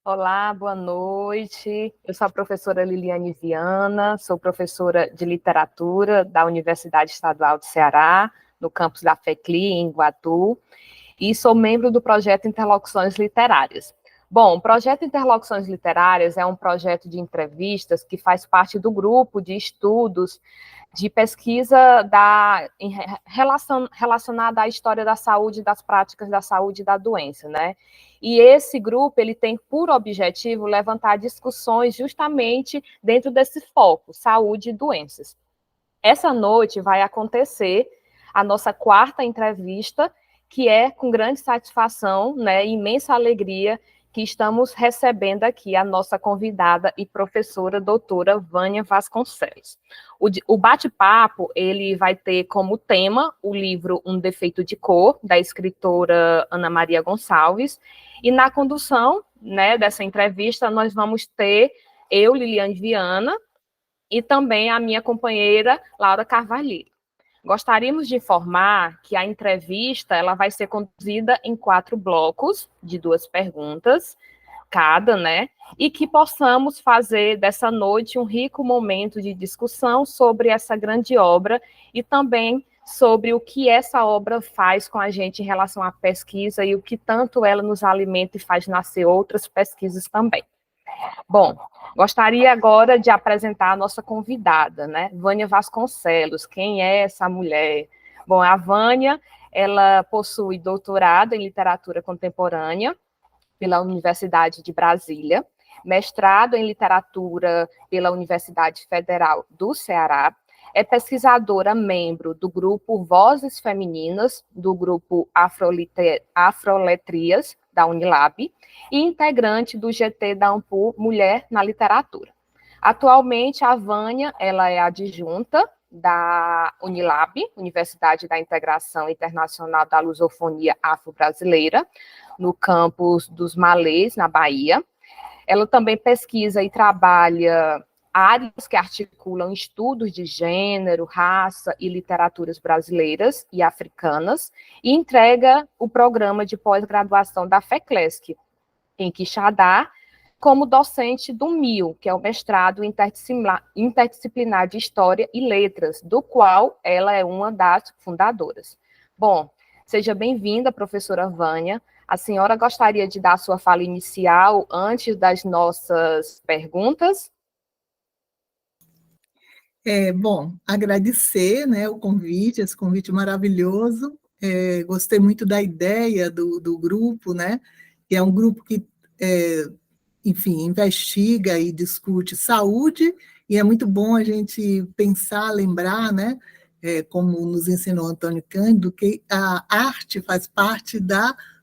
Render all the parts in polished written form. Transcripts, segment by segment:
Olá, boa noite. Eu sou a professora Liliane Viana, sou professora de literatura da Universidade Estadual do Ceará, no campus da FECLI, em Iguatu, e sou membro do projeto Interlocuções Literárias. Bom, o projeto Interlocuções Literárias é um projeto de entrevistas que faz parte do grupo de estudos de pesquisa relacionada à história da saúde, das práticas da saúde e da doença, né? E esse grupo, ele tem por objetivo levantar discussões justamente dentro desse foco, saúde e doenças. Essa noite vai acontecer a nossa quarta entrevista, que é com grande satisfação, né, imensa alegria, que estamos recebendo aqui a nossa convidada e professora doutora Vânia Vasconcelos. O bate-papo, ele vai ter como tema o livro Um Defeito de Cor, da escritora Ana Maria Gonçalves, e na condução, né, dessa entrevista nós vamos ter eu, Liliane Viana, e também a minha companheira Laura Carvalheiro. Gostaríamos de informar que a entrevista ela vai ser conduzida em 4 blocos de 2 perguntas cada, né? E que possamos fazer dessa noite um rico momento de discussão sobre essa grande obra e também sobre o que essa obra faz com a gente em relação à pesquisa e o que tanto ela nos alimenta e faz nascer outras pesquisas também. Bom, gostaria agora de apresentar a nossa convidada, né? Vânia Vasconcelos. Quem é essa mulher? Bom, a Vânia, ela possui doutorado em literatura contemporânea pela Universidade de Brasília, mestrado em literatura pela Universidade Federal do Ceará, é pesquisadora membro do grupo Vozes Femininas, do grupo Afroletrias, da Unilab, e integrante do GT da Ampul Mulher na Literatura. Atualmente, a Vânia ela é adjunta da Unilab, Universidade da Integração Internacional da Lusofonia Afro-Brasileira, no campus dos Malês, na Bahia. Ela também pesquisa e trabalha áreas que articulam estudos de gênero, raça e literaturas brasileiras e africanas, e entrega o programa de pós-graduação da FECLESC, em Quixadá, como docente do MIL, que é o mestrado interdisciplinar de História e Letras, do qual ela é uma das fundadoras. Bom, seja bem-vinda, professora Vânia. A senhora gostaria de dar a sua fala inicial antes das nossas perguntas? Bom, agradecer, né, o convite, esse convite maravilhoso. Gostei muito da ideia do grupo, né, que é um grupo que, enfim, investiga e discute saúde, e é muito bom a gente pensar, lembrar, né, como nos ensinou Antônio Cândido, que a arte faz parte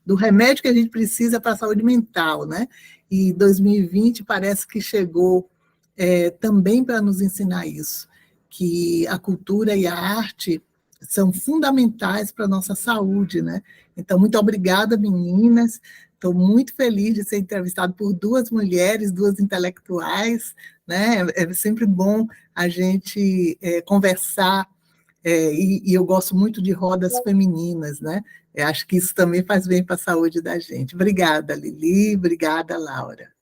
do remédio que a gente precisa para a saúde mental, né, e 2020 parece que chegou também para nos ensinar isso, que a cultura e a arte são fundamentais para a nossa saúde, né? Então, muito obrigada, meninas. Estou muito feliz de ser entrevistada por 2 mulheres, 2 intelectuais, né? É sempre bom a gente conversar, e eu gosto muito de rodas femininas, né? Eu acho que isso também faz bem para a saúde da gente. Obrigada, Lili, obrigada, Laura.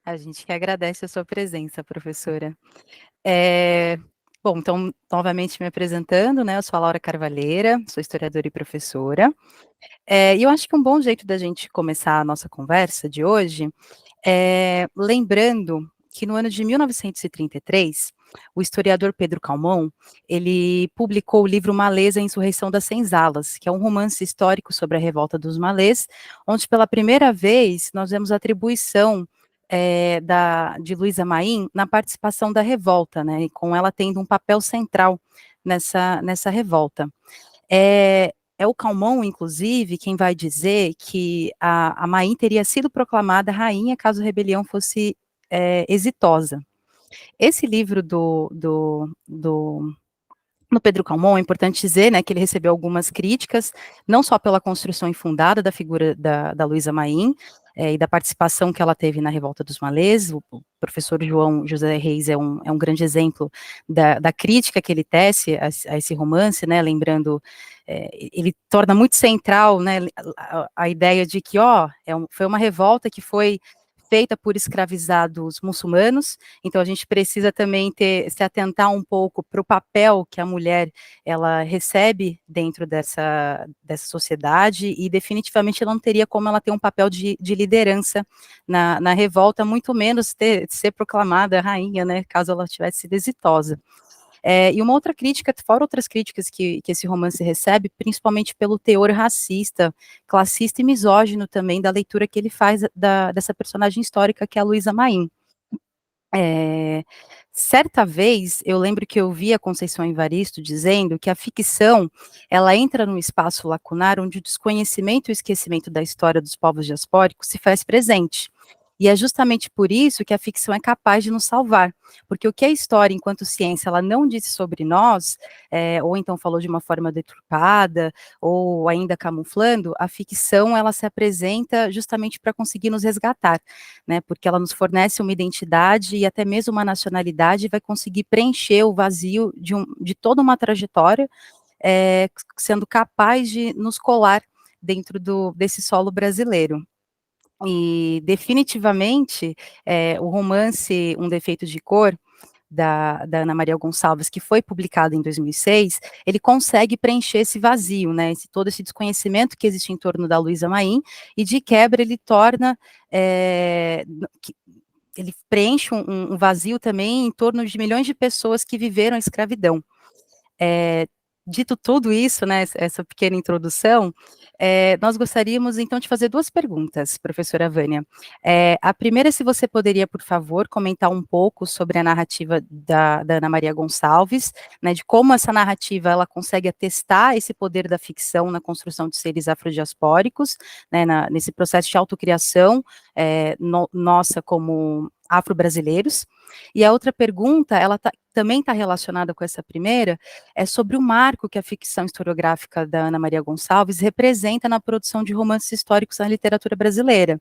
A gente que agradece a sua presença, professora. Bom, então, novamente me apresentando, né, eu sou a Laura Carvalheira, sou historiadora e professora, e eu acho que um bom jeito da gente começar a nossa conversa de hoje lembrando que no ano de 1933, o historiador Pedro Calmon, ele publicou o livro Malês, a Insurreição das Senzalas, que é um romance histórico sobre a revolta dos malês, onde pela primeira vez nós vemos a atribuição de Luísa Maim na participação da revolta, né, e com ela tendo um papel central nessa revolta. É o Calmon, inclusive, quem vai dizer que a Maim teria sido proclamada rainha caso a rebelião fosse exitosa. Esse livro do Pedro Calmon, é importante dizer, né, que ele recebeu algumas críticas, não só pela construção infundada da figura da Luísa Maim, e da participação que ela teve na Revolta dos Malês. O professor João José Reis é um grande exemplo da crítica que ele tece a esse romance, né, lembrando, ele torna muito central, né, a ideia de que, foi uma revolta que foi feita por escravizados muçulmanos, então a gente precisa também se atentar um pouco para o papel que a mulher, ela recebe dentro dessa sociedade, e definitivamente não teria como ela ter um papel de liderança na revolta, muito menos ser proclamada rainha, né, caso ela tivesse sido exitosa. E uma outra crítica, fora outras críticas que esse romance recebe, principalmente pelo teor racista, classista e misógino também da leitura que ele faz dessa personagem histórica que é a Luísa Maim. Certa vez, eu lembro que eu vi a Conceição Evaristo dizendo que a ficção, ela entra num espaço lacunar onde o desconhecimento e o esquecimento da história dos povos diaspóricos se faz presente. E é justamente por isso que a ficção é capaz de nos salvar, porque o que a história, enquanto ciência, ela não disse sobre nós, ou então falou de uma forma deturpada, ou ainda camuflando, a ficção, ela se apresenta justamente para conseguir nos resgatar, né, porque ela nos fornece uma identidade e até mesmo uma nacionalidade, e vai conseguir preencher o vazio de toda uma trajetória, sendo capaz de nos colar dentro desse solo brasileiro. E definitivamente o romance Um Defeito de Cor, da Ana Maria Gonçalves, que foi publicado em 2006, ele consegue preencher esse vazio, né, todo esse desconhecimento que existe em torno da Luísa Maim, e de quebra ele torna, ele preenche um vazio também em torno de milhões de pessoas que viveram a escravidão. Dito tudo isso, né, essa pequena introdução, nós gostaríamos, então, de fazer duas perguntas, professora Vânia. A primeira, se você poderia, por favor, comentar um pouco sobre a narrativa da Ana Maria Gonçalves, né, de como essa narrativa, ela consegue atestar esse poder da ficção na construção de seres afrodiaspóricos, né, nesse processo de autocriação, nossa como afro-brasileiros. E a outra pergunta, ela também está relacionada com essa primeira, é sobre o marco que a ficção historiográfica da Ana Maria Gonçalves representa na produção de romances históricos na literatura brasileira.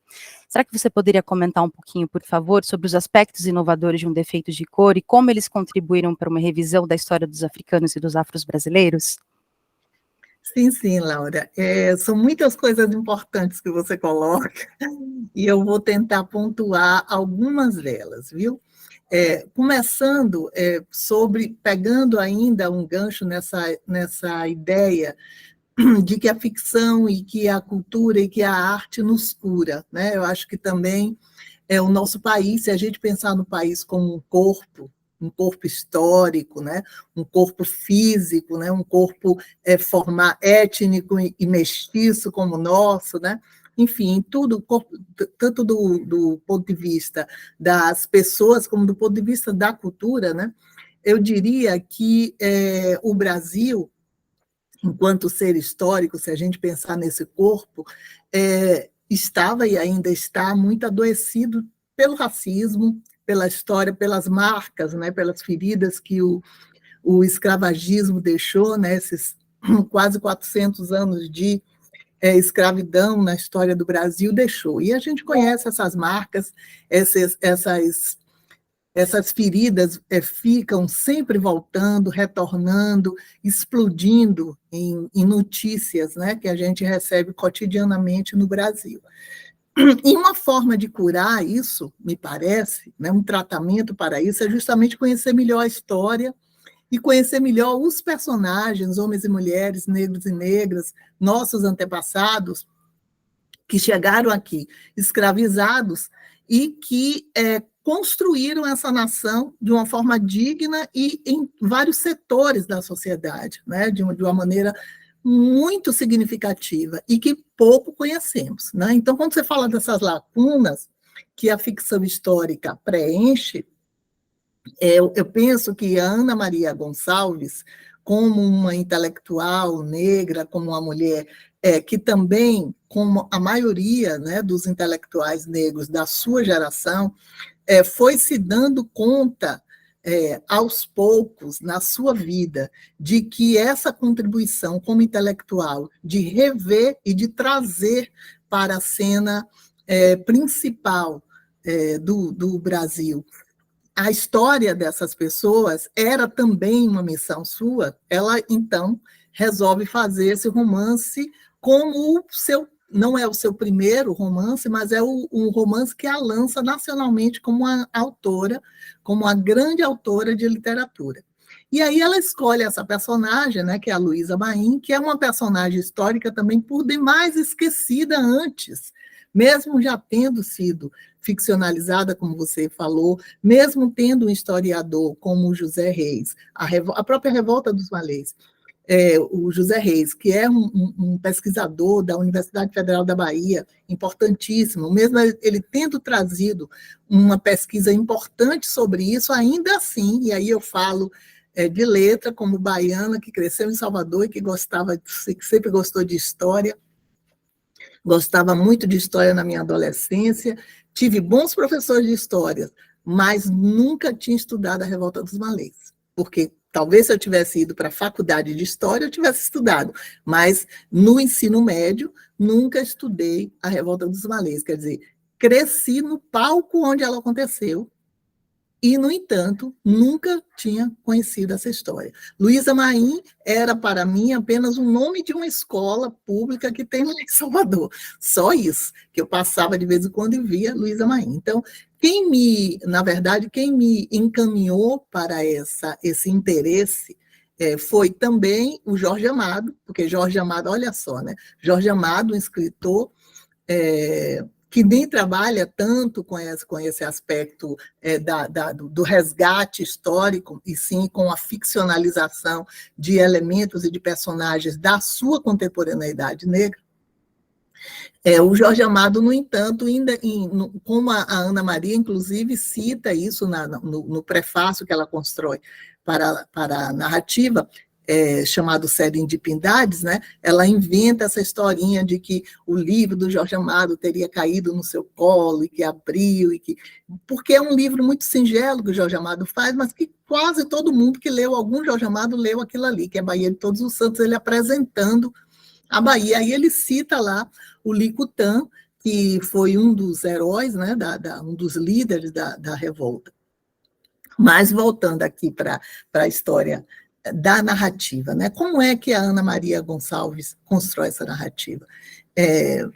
Será que você poderia comentar um pouquinho, por favor, sobre os aspectos inovadores de Um Defeito de Cor e como eles contribuíram para uma revisão da história dos africanos e dos afros brasileiros? Sim, Laura. São muitas coisas importantes que você coloca, e eu vou tentar pontuar algumas delas, viu? Começando pegando ainda um gancho nessa ideia de que a ficção e que a cultura e que a arte nos cura, né? Eu acho que também o nosso país, se a gente pensar no país como um corpo histórico, né? Um corpo físico, né? Um corpo étnico e mestiço como o nosso, né? Enfim, tudo, tanto do ponto de vista das pessoas como do ponto de vista da cultura, né? Eu diria que o Brasil, enquanto ser histórico, se a gente pensar nesse corpo, estava e ainda está muito adoecido pelo racismo, pela história, pelas marcas, né, pelas feridas que o escravagismo deixou, né, esses quase 400 anos de escravidão na história do Brasil deixou. E a gente conhece essas marcas, essas feridas ficam sempre voltando, retornando, explodindo em notícias, né, que a gente recebe cotidianamente no Brasil. E uma forma de curar isso, me parece, né, um tratamento para isso, é justamente conhecer melhor a história e conhecer melhor os personagens, homens e mulheres, negros e negras, nossos antepassados, que chegaram aqui escravizados e que construíram essa nação de uma forma digna e em vários setores da sociedade, né, de uma maneira muito significativa e que pouco conhecemos, né? Então, quando você fala dessas lacunas que a ficção histórica preenche, eu penso que a Ana Maria Gonçalves, como uma intelectual negra, como uma mulher que também, como a maioria, né, dos intelectuais negros da sua geração, foi se dando conta aos poucos, na sua vida, de que essa contribuição como intelectual, de rever e de trazer para a cena principal do Brasil, a história dessas pessoas era também uma missão sua, ela, então, resolve fazer esse romance como não é o seu primeiro romance, mas é um romance que a lança nacionalmente como uma autora, como uma grande autora de literatura. E aí ela escolhe essa personagem, né, que é a Luísa Maim, que é uma personagem histórica também por demais esquecida antes, mesmo já tendo sido ficcionalizada, como você falou, mesmo tendo um historiador como o José Reis, a própria Revolta dos Malês, o José Reis, que é um pesquisador da Universidade Federal da Bahia, importantíssimo, mesmo ele tendo trazido uma pesquisa importante sobre isso, ainda assim, e aí eu falo de letra, como baiana, que cresceu em Salvador e que sempre gostou de história, gostava muito de história na minha adolescência, tive bons professores de história, mas nunca tinha estudado a Revolta dos Malês, porque talvez se eu tivesse ido para a faculdade de história, eu tivesse estudado, mas no ensino médio, nunca estudei a Revolta dos Malês, quer dizer, cresci no palco onde ela aconteceu, e, no entanto, nunca tinha conhecido essa história. Luísa Maim era, para mim, apenas o nome de uma escola pública que tem lá em Salvador. Só isso, que eu passava de vez em quando e via Luísa Maim. Então, na verdade, quem me encaminhou para esse interesse foi também o Jorge Amado, porque Jorge Amado, olha só, né? Jorge Amado, um escritor que nem trabalha tanto com esse aspecto do resgate histórico, e sim com a ficcionalização de elementos e de personagens da sua contemporaneidade negra. O Jorge Amado, no entanto, como a Ana Maria, inclusive, cita isso no prefácio que ela constrói para a narrativa, chamado Serendipidades, né? Ela inventa essa historinha de que o livro do Jorge Amado teria caído no seu colo e que abriu, porque é um livro muito singelo que o Jorge Amado faz, mas que quase todo mundo que leu algum Jorge Amado leu aquilo ali, que é Bahia de Todos os Santos, ele apresentando a Bahia. Aí ele cita lá o Licutã, que foi um dos heróis, né, um dos líderes da revolta. Mas voltando aqui para a história da narrativa, né? Como é que a Ana Maria Gonçalves constrói essa narrativa?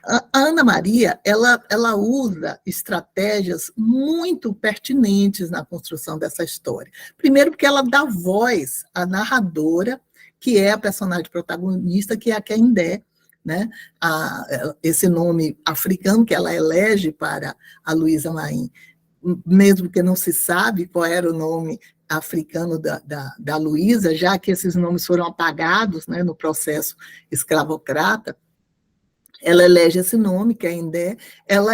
A Ana Maria, ela usa estratégias muito pertinentes na construção dessa história. Primeiro, porque ela dá voz à narradora, que é a personagem protagonista, que é a Quendé, né? Esse nome africano que ela elege para a Luísa Maim, mesmo que não se sabe qual era o nome africano da Luísa, já que esses nomes foram apagados, né, no processo escravocrata, ela elege esse nome, Quendé,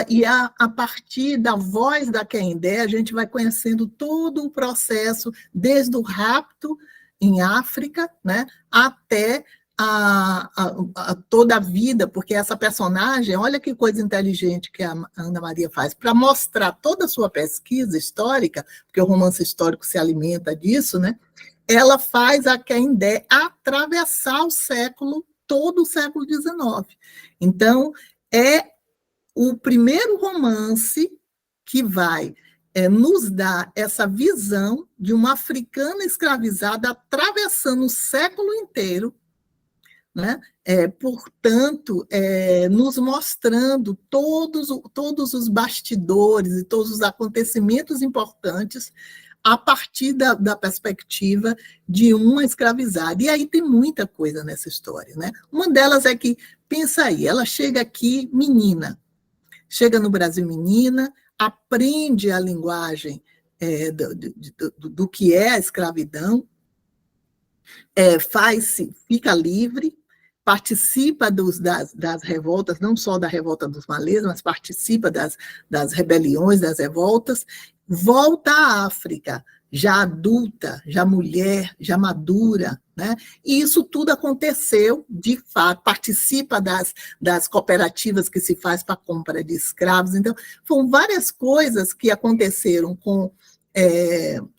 e a partir da voz da Quendé, a gente vai conhecendo todo o processo, desde o rapto em África, né, até toda a vida, porque essa personagem, olha que coisa inteligente que a Ana Maria faz, para mostrar toda a sua pesquisa histórica, porque o romance histórico se alimenta disso, né? Ela faz a Quendé atravessar todo o século XIX. Então, é o primeiro romance que vai nos dar essa visão de uma africana escravizada atravessando o século inteiro, né? Portanto, nos mostrando todos os bastidores e todos os acontecimentos importantes a partir da perspectiva de uma escravizada. E aí tem muita coisa nessa história, né? Uma delas é que, pensa aí, ela chega aqui menina, chega no Brasil menina, aprende a linguagem do que é a escravidão, fica livre, participa das revoltas, não só da revolta dos malês, mas participa das rebeliões, das revoltas, volta à África, já adulta, já mulher, já madura, né? E isso tudo aconteceu, de fato, participa das cooperativas que se faz para a compra de escravos. Então, foram várias coisas que aconteceram com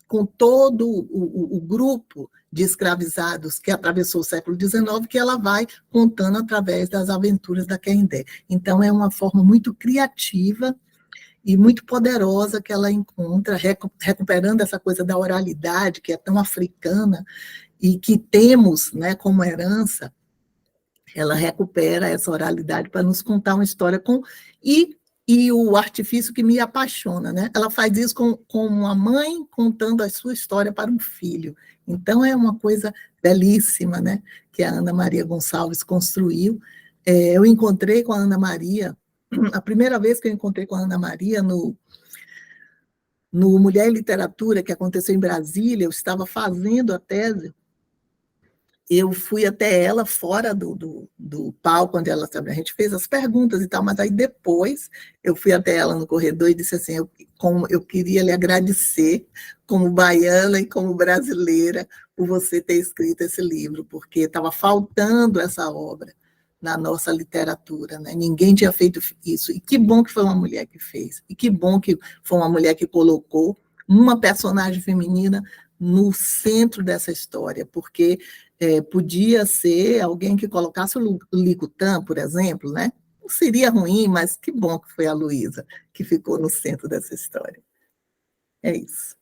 com todo o grupo de escravizados que atravessou o século XIX, que ela vai contando através das aventuras da Canindé. Então, é uma forma muito criativa e muito poderosa que ela encontra, recuperando essa coisa da oralidade, que é tão africana, e que temos, né, como herança. Ela recupera essa oralidade para nos contar uma história e o artifício que me apaixona, né? Ela faz isso com uma mãe contando a sua história para um filho. Então, é uma coisa belíssima, né? Que a Ana Maria Gonçalves construiu. Eu encontrei com a Ana Maria, a primeira vez que eu encontrei com a Ana Maria no Mulher e Literatura, que aconteceu em Brasília, eu estava fazendo a tese, eu fui até ela fora do palco, onde ela, sabe, a gente fez as perguntas e tal, mas aí depois eu fui até ela no corredor e disse assim, eu queria lhe agradecer como baiana e como brasileira por você ter escrito esse livro, porque estava faltando essa obra na nossa literatura, né? Ninguém tinha feito isso, e que bom que foi uma mulher que fez, e que bom que foi uma mulher que colocou uma personagem feminina no centro dessa história, porque podia ser alguém que colocasse o Licutã, por exemplo, né? Não seria ruim, mas que bom que foi a Luísa que ficou no centro dessa história. É isso.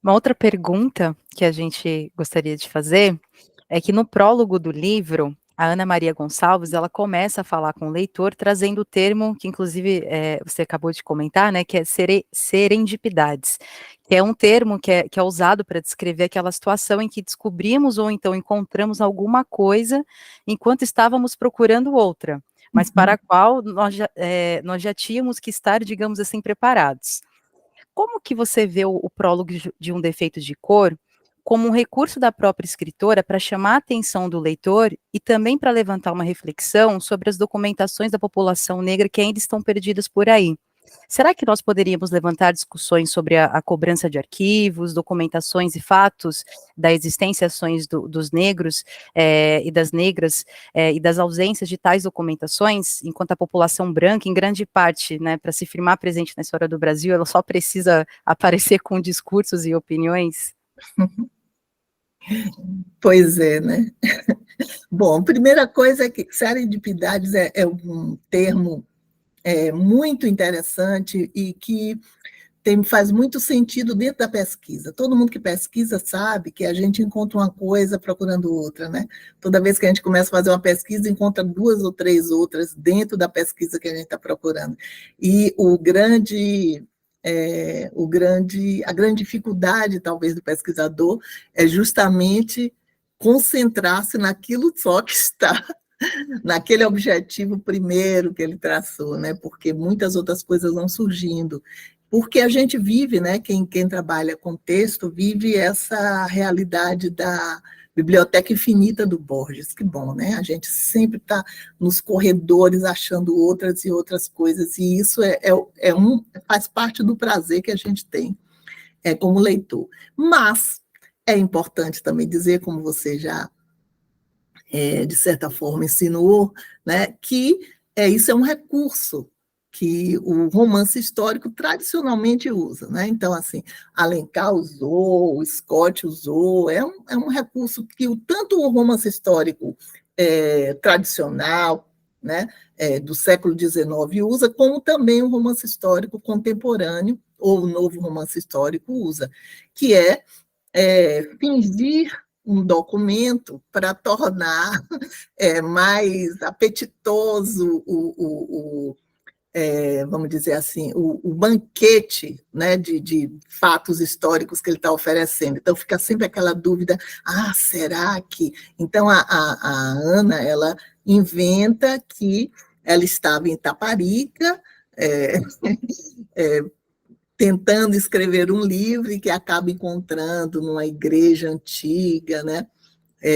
Uma outra pergunta que a gente gostaria de fazer é que no prólogo do livro, a Ana Maria Gonçalves, ela começa a falar com o leitor, trazendo o termo que, inclusive, você acabou de comentar, né, que é serendipidades, que é um termo que é usado para descrever aquela situação em que descobrimos ou então encontramos alguma coisa enquanto estávamos procurando outra, mas para a qual nós já tínhamos que estar, digamos assim, preparados. Como que você vê o prólogo de Um Defeito de Cor como um recurso da própria escritora para chamar a atenção do leitor e também para levantar uma reflexão sobre as documentações da população negra que ainda estão perdidas por aí? Será que nós poderíamos levantar discussões sobre a cobrança de arquivos, documentações e fatos da existência e ações dos negros e das negras e das ausências de tais documentações, enquanto a população branca, em grande parte, né, para se firmar presente na história do Brasil, ela só precisa aparecer com discursos e opiniões? Pois é, né? Bom, a primeira coisa é que serendipidades é um termo muito interessante e que faz muito sentido dentro da pesquisa. Todo mundo que pesquisa sabe que a gente encontra uma coisa procurando outra, né? Toda vez que a gente começa a fazer uma pesquisa, encontra 2 ou 3 outras dentro da pesquisa que a gente está procurando. E a grande dificuldade, talvez, do pesquisador é justamente concentrar-se naquilo só que está naquele objetivo primeiro que ele traçou, né? Porque muitas outras coisas vão surgindo. Porque a gente vive, né? Quem trabalha com texto vive essa realidade da biblioteca infinita do Borges. Que bom, né? A gente sempre está nos corredores achando outras e outras coisas, e isso faz parte do prazer que a gente tem como leitor. Mas é importante também dizer, como você já de certa forma, insinuou, né, que isso é um recurso que o romance histórico tradicionalmente usa, né? Então, assim, Alencar usou, o Scott usou, é um recurso que tanto o romance histórico tradicional, né, do século XIX usa, como também o romance histórico contemporâneo, ou o novo romance histórico usa, que é fingir um documento para tornar mais apetitoso vamos dizer assim, o banquete, né, de fatos históricos que ele está oferecendo. Então, fica sempre aquela dúvida, será que... Então, a Ana, ela inventa que ela estava em Taparica, tentando escrever um livro e que acaba encontrando numa igreja antiga, né,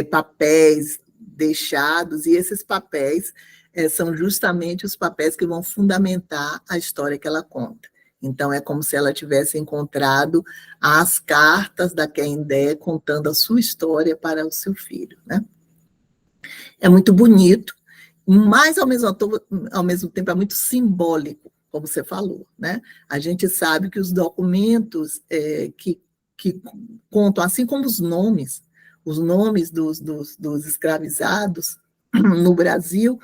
papéis deixados, e esses papéis são justamente os papéis que vão fundamentar a história que ela conta. Então, é como se ela tivesse encontrado as cartas da Canindé contando a sua história para o seu filho, né? É muito bonito, mas, ao mesmo tempo, é muito simbólico como você falou, né? A gente sabe que os documentos que contam, assim como os nomes dos escravizados no Brasil,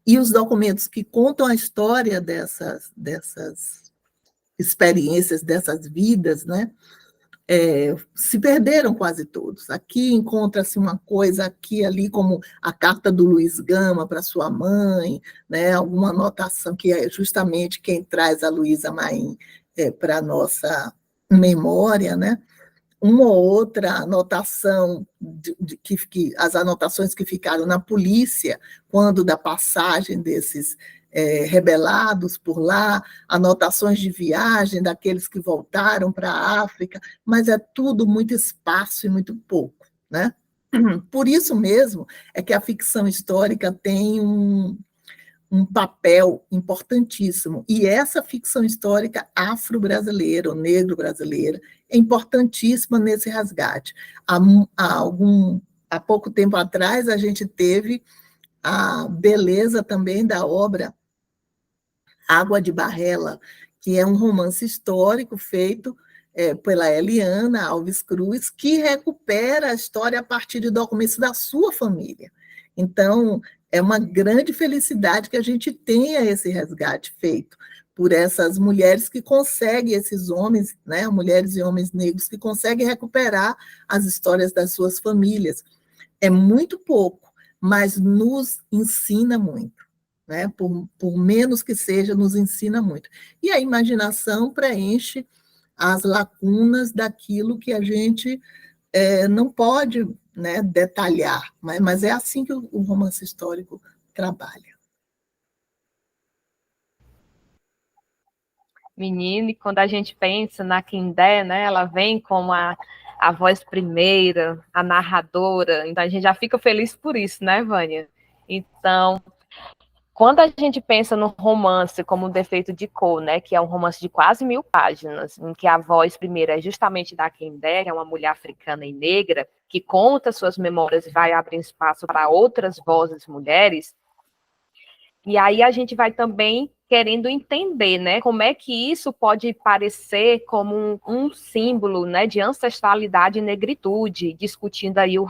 e os documentos que contam a história dessas experiências, dessas vidas, né? Se perderam quase todos. Aqui encontra-se uma coisa aqui e ali, como a carta do Luiz Gama para sua mãe, né? Alguma anotação que é justamente quem traz a Luísa Maim para a nossa memória, né? Uma ou outra anotação, as anotações que ficaram na polícia, quando da passagem desses rebelados por lá, anotações de viagem daqueles que voltaram para a África, mas é tudo muito esparso e muito pouco, né? Por isso mesmo é que a ficção histórica tem um papel importantíssimo. E essa ficção histórica afro-brasileira, ou negro-brasileira, é importantíssima nesse resgate. Há pouco tempo atrás, a gente teve a beleza também da obra Água de Barrela, que é um romance histórico feito pela Eliana Alves Cruz, que recupera a história a partir de documentos da sua família. Então, é uma grande felicidade que a gente tenha esse resgate feito por essas mulheres que conseguem, esses homens, né, mulheres e homens negros que conseguem recuperar as histórias das suas famílias. É muito pouco, mas nos ensina muito, né? Por menos que seja, nos ensina muito. E a imaginação preenche as lacunas daquilo que a gente não pode, né, detalhar, mas é assim que o romance histórico trabalha. Menina, e quando a gente pensa na Quindé, né, ela vem como a voz primeira, a narradora, então a gente já fica feliz por isso, né, Vânia? Então, quando a gente pensa no romance como um defeito de cor, né, que é um romance de quase 1000 páginas, em que a voz primeira é justamente da Quindé, que é uma mulher africana e negra, que conta suas memórias e vai abrir espaço para outras vozes mulheres, e aí a gente vai também querendo entender, né, como é que isso pode parecer como um símbolo, né, de ancestralidade e negritude, discutindo aí o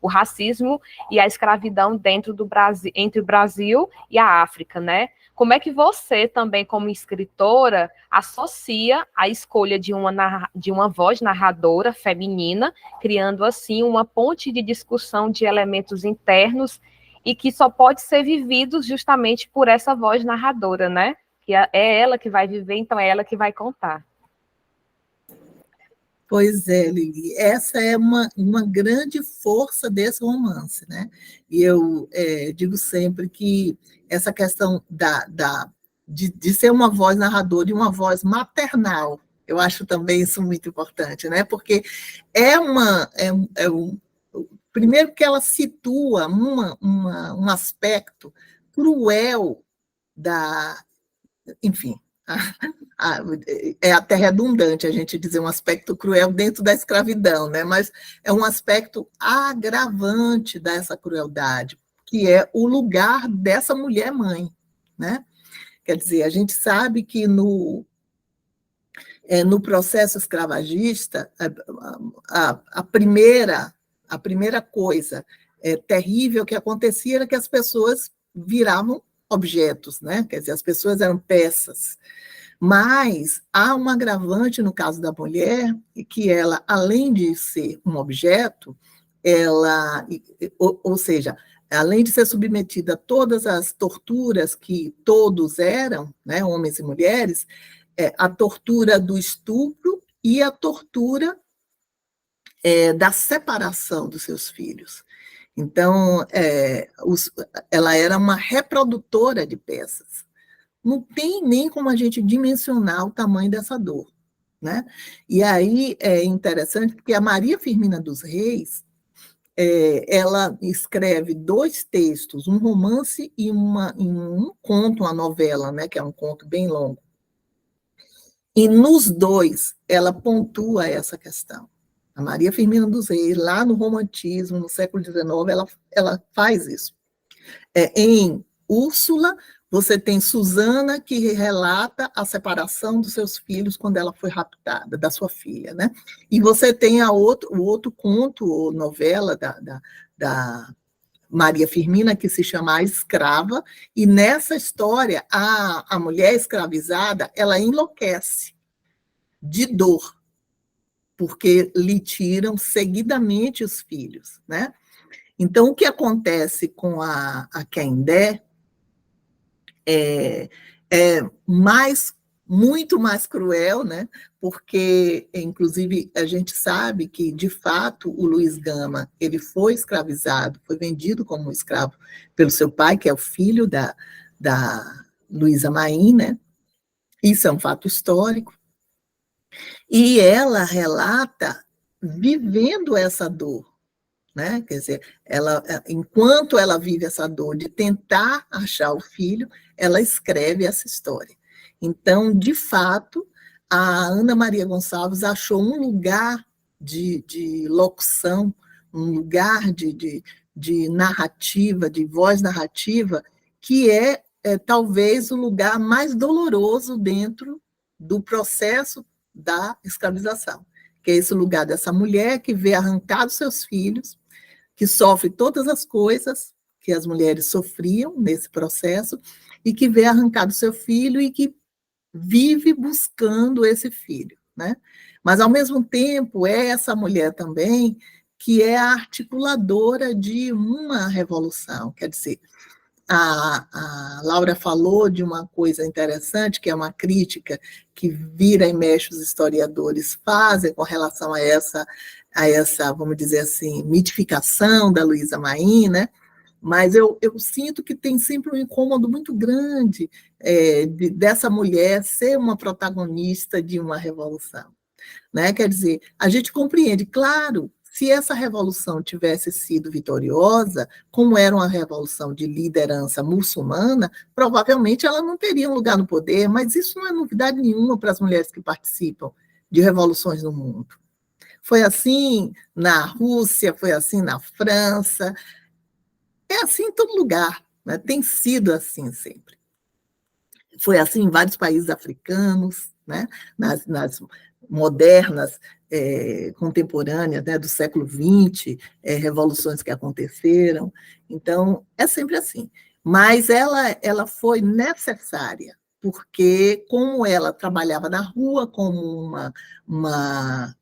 racismo e a escravidão dentro do Brasil, entre o Brasil e a África, né? Como é que você também, como escritora, associa a escolha de uma voz narradora feminina, criando assim uma ponte de discussão de elementos internos e que só pode ser vividos justamente por essa voz narradora, né? Que é ela que vai viver, então é ela que vai contar. Pois é, Lili, essa é uma grande força desse romance, né? E eu digo sempre que essa questão de ser uma voz narradora e uma voz maternal, eu acho também isso muito importante, né? Porque primeiro que ela situa um aspecto cruel enfim, é até redundante a gente dizer um aspecto cruel dentro da escravidão, né? Mas é um aspecto agravante dessa crueldade, que é o lugar dessa mulher mãe, né? Quer dizer, a gente sabe que no processo escravagista, a primeira coisa terrível que acontecia era que as pessoas viravam objetos, né? Quer dizer, as pessoas eram peças. Mas há um agravante no caso da mulher, que ela, além de ser um objeto, ou seja, além de ser submetida a todas as torturas que todos eram, né, homens e mulheres, a tortura do estupro e a tortura da separação dos seus filhos. Então, ela era uma reprodutora de peças. Não tem nem como a gente dimensionar o tamanho dessa dor, né? E aí é interessante porque a Maria Firmina dos Reis, ela escreve 2 textos, um romance e um conto, uma novela, né? Que é um conto bem longo. E nos 2, ela pontua essa questão. A Maria Firmina dos Reis, lá no romantismo, no século XIX, ela faz isso. Em Úrsula, você tem Susana, que relata a separação dos seus filhos quando ela foi raptada, da sua filha, né? E você tem o outro conto, ou novela da Maria Firmina, que se chama A Escrava, e nessa história, a mulher escravizada, ela enlouquece de dor, porque lhe tiram seguidamente os filhos, né? Então, o que acontece com a Kendé é muito mais cruel, né? Porque, inclusive, a gente sabe que, de fato, o Luiz Gama, ele foi escravizado, foi vendido como escravo pelo seu pai, que é o filho da Luísa Maim, né? Isso é um fato histórico. E ela relata vivendo essa dor, né? Quer dizer, enquanto ela vive essa dor de tentar achar o filho, ela escreve essa história. Então, de fato, a Ana Maria Gonçalves achou um lugar de locução, um lugar de narrativa, de voz narrativa, que é talvez o lugar mais doloroso dentro do processo da escravização, que é esse lugar dessa mulher que vê arrancados seus filhos, que sofre todas as coisas que as mulheres sofriam nesse processo, e que vê arrancado seu filho e que vive buscando esse filho, né? Mas, ao mesmo tempo, é essa mulher também que é a articuladora de uma revolução. Quer dizer, a Laura falou de uma coisa interessante, que é uma crítica que vira e mexe os historiadores fazem com relação a essa, vamos dizer assim, mitificação da Luísa Maim, né? Mas eu sinto que tem sempre um incômodo muito grande dessa mulher ser uma protagonista de uma revolução, né? Quer dizer, a gente compreende, claro, se essa revolução tivesse sido vitoriosa, como era uma revolução de liderança muçulmana, provavelmente ela não teria um lugar no poder, mas isso não é novidade nenhuma para as mulheres que participam de revoluções no mundo. Foi assim na Rússia, foi assim na França, é assim em todo lugar, né? Tem sido assim sempre. Foi assim em vários países africanos, né? nas modernas, contemporâneas, né? Do século XX, revoluções que aconteceram. Então, é sempre assim. Mas ela foi necessária, porque como ela trabalhava na rua como a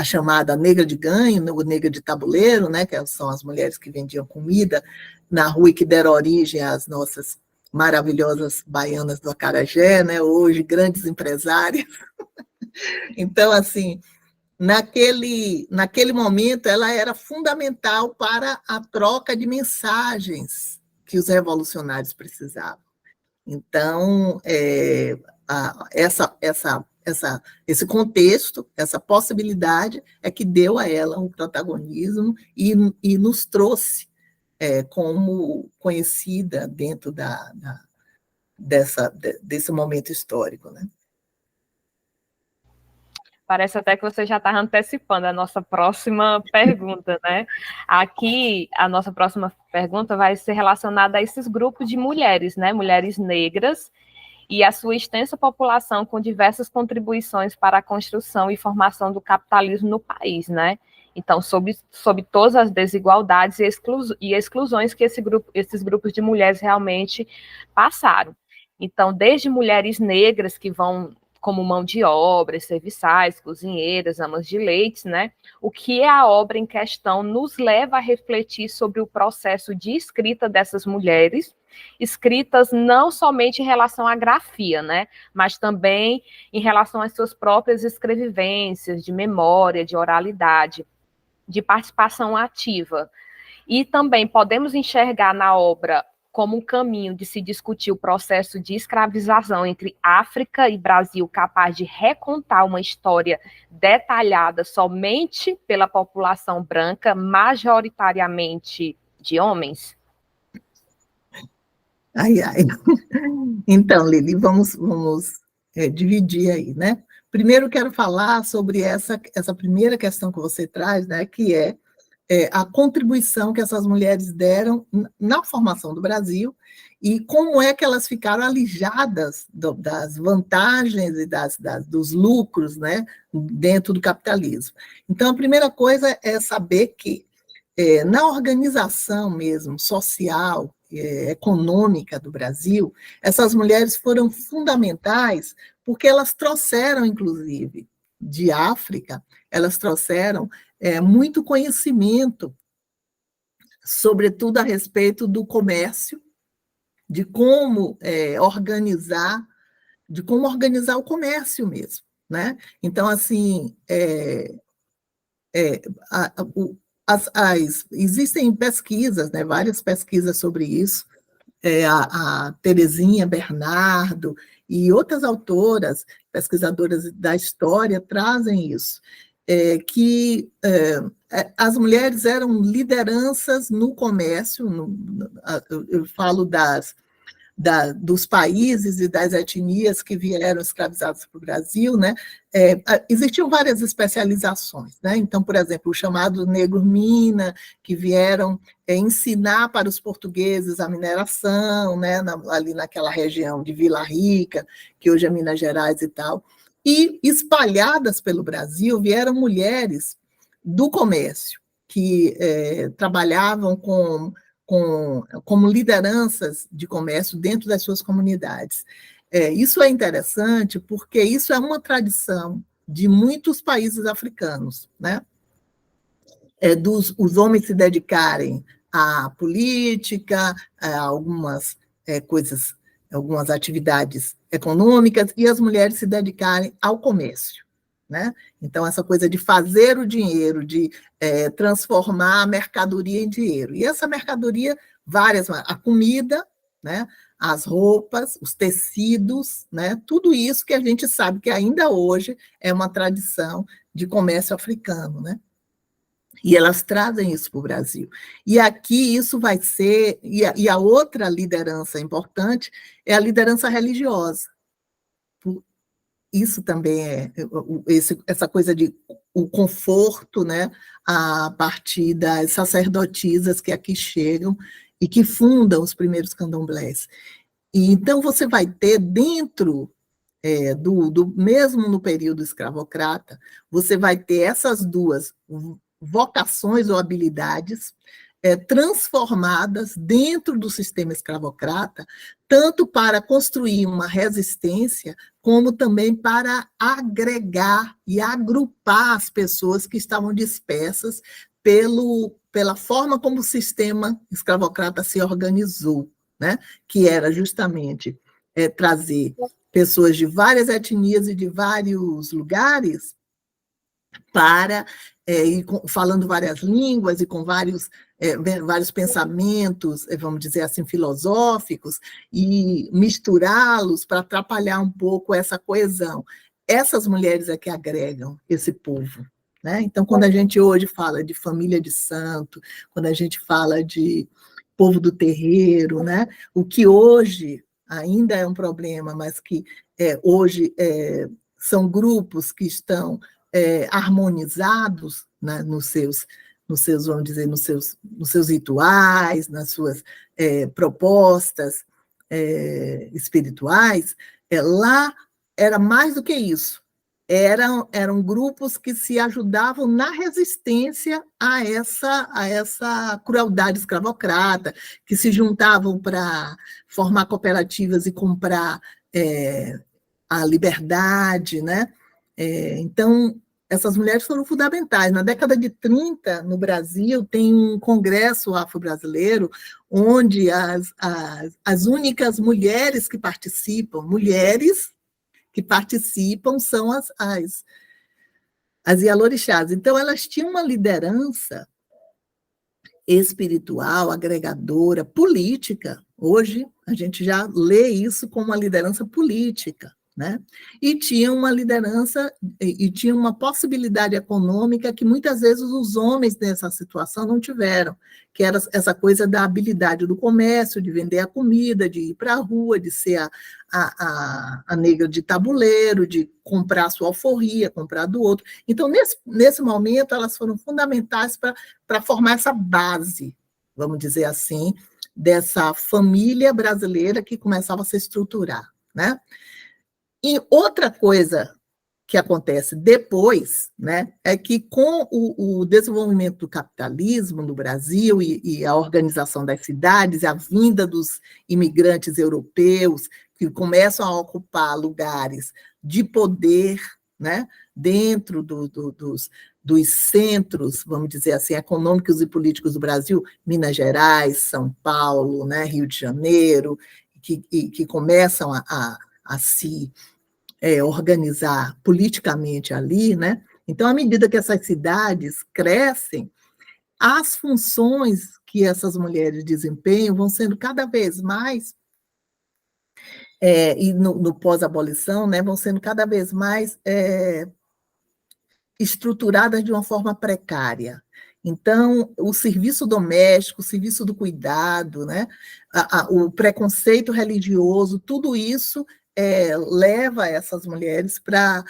chamada negra de ganho, ou negra de tabuleiro, né, que são as mulheres que vendiam comida na rua e que deram origem às nossas maravilhosas baianas do acarajé, né, hoje grandes empresárias. Então, assim, naquele momento, ela era fundamental para a troca de mensagens que os revolucionários precisavam. Então, esse contexto, essa possibilidade é que deu a ela um protagonismo e nos trouxe como conhecida dentro desse momento histórico, né? Parece até que você já está antecipando a nossa próxima pergunta, né? Aqui, a nossa próxima pergunta vai ser relacionada a esses grupos de mulheres, né? Mulheres negras e a sua extensa população com diversas contribuições para a construção e formação do capitalismo no país, né? Então, sobre todas as desigualdades e exclusões que esses grupos de mulheres realmente passaram. Então, desde mulheres negras que vão como mão de obra, serviçais, cozinheiras, amas de leite, né? O que a obra em questão nos leva a refletir sobre o processo de escrita dessas mulheres, escritas não somente em relação à grafia, né? Mas também em relação às suas próprias escrevivências, de memória, de oralidade, de participação ativa. E também podemos enxergar na obra como um caminho de se discutir o processo de escravização entre África e Brasil, capaz de recontar uma história detalhada somente pela população branca, majoritariamente de homens? Ai. Então, Lili, vamos dividir aí, né? Primeiro, quero falar sobre essa primeira questão que você traz, né, que é a contribuição que essas mulheres deram na formação do Brasil e como é que elas ficaram alijadas das vantagens e dos lucros, né, dentro do capitalismo. Então, a primeira coisa é saber que na organização mesmo social, econômica do Brasil, essas mulheres foram fundamentais porque elas trouxeram, inclusive, de África, elas trouxeram muito conhecimento, sobretudo a respeito do comércio, de como organizar o comércio mesmo, né? Então, assim, existem pesquisas, né, várias pesquisas sobre isso, a Terezinha Bernardo e outras autoras, pesquisadoras da história, trazem isso, que as mulheres eram lideranças no comércio, eu falo dos países e das etnias que vieram escravizadas para o Brasil, né? Existiam várias especializações, né? Então, por exemplo, o chamado negro mina, que vieram ensinar para os portugueses a mineração, né? Ali naquela região de Vila Rica, que hoje é Minas Gerais e tal, e espalhadas pelo Brasil vieram mulheres do comércio, que trabalhavam como lideranças de comércio dentro das suas comunidades. Isso é interessante porque isso é uma tradição de muitos países africanos, né? Os homens se dedicarem à política, a algumas coisas, algumas atividades econômicas, e as mulheres se dedicarem ao comércio, né? Então, essa coisa de fazer o dinheiro, de transformar a mercadoria em dinheiro. E essa mercadoria, a comida, né? As roupas, os tecidos, né? Tudo isso que a gente sabe que ainda hoje é uma tradição de comércio africano, né? E elas trazem isso para o Brasil. E aqui isso vai ser... E a outra liderança importante é a liderança religiosa. Isso também essa coisa de o conforto, né, a partir das sacerdotisas que aqui chegam e que fundam os primeiros candomblés. E então você vai ter dentro mesmo no período escravocrata, você vai ter essas duas vocações ou habilidades transformadas dentro do sistema escravocrata, tanto para construir uma resistência, como também para agregar e agrupar as pessoas que estavam dispersas pela forma como o sistema escravocrata se organizou, né? Que era justamente trazer pessoas de várias etnias e de vários lugares falando várias línguas e com vários pensamentos, vamos dizer assim, filosóficos, e misturá-los para atrapalhar um pouco essa coesão. Essas mulheres é que agregam esse povo, né? Então, quando a gente hoje fala de família de santo, quando a gente fala de povo do terreiro, né? O que hoje ainda é um problema, mas que hoje são grupos que estão harmonizados, né, nos seus, vamos dizer, nos seus rituais, nas suas propostas espirituais, lá era mais do que isso. Eram grupos que se ajudavam na resistência a essa crueldade escravocrata, que se juntavam para formar cooperativas e comprar a liberdade, né? Então, essas mulheres foram fundamentais. Na década de 30, no Brasil, tem um congresso afro-brasileiro onde as únicas mulheres que participam são as Ialorixás. Então, elas tinham uma liderança espiritual, agregadora, política. Hoje, a gente já lê isso como uma liderança política, né? E tinha uma liderança, e tinha uma possibilidade econômica que muitas vezes os homens nessa situação não tiveram, que era essa coisa da habilidade do comércio, de vender a comida, de ir para a rua, de ser a negra de tabuleiro, de comprar sua alforria, comprar do outro. Então, nesse momento, elas foram fundamentais para formar essa base, vamos dizer assim, dessa família brasileira que começava a se estruturar, né? E outra coisa que acontece depois, né, é que com o desenvolvimento do capitalismo no Brasil e a organização das cidades, a vinda dos imigrantes europeus que começam a ocupar lugares de poder, né, dentro dos centros, vamos dizer assim, econômicos e políticos do Brasil, Minas Gerais, São Paulo, né, Rio de Janeiro, que começam a se organizar politicamente ali, né? Então, à medida que essas cidades crescem, as funções que essas mulheres desempenham vão sendo cada vez mais, e no pós-abolição, né, vão sendo cada vez mais estruturadas de uma forma precária. Então, o serviço doméstico, o serviço do cuidado, né, o preconceito religioso, tudo isso leva essas mulheres para,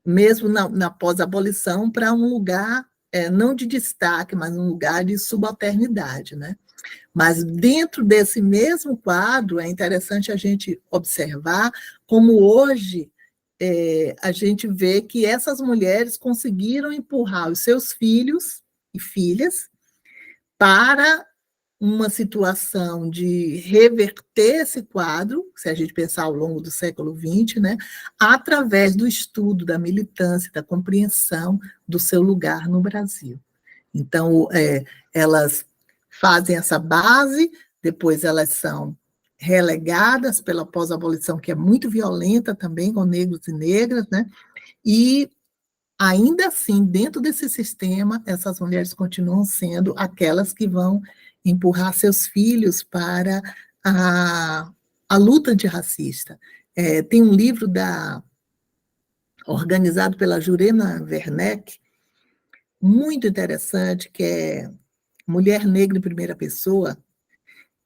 mesmo na pós-abolição, para um lugar não de destaque, mas um lugar de subalternidade, né? Mas dentro desse mesmo quadro, é interessante a gente observar como hoje a gente vê que essas mulheres conseguiram empurrar os seus filhos e filhas para uma situação de reverter esse quadro, se a gente pensar ao longo do século XX, né, através do estudo, da militância, da compreensão do seu lugar no Brasil. Então, elas fazem essa base, depois elas são relegadas pela pós-abolição, que é muito violenta também com negros e negras, né, e ainda assim, dentro desse sistema, essas mulheres continuam sendo aquelas que vão empurrar seus filhos para a luta antirracista. Tem um livro organizado pela Jurema Werneck, muito interessante, que é Mulher Negra em Primeira Pessoa,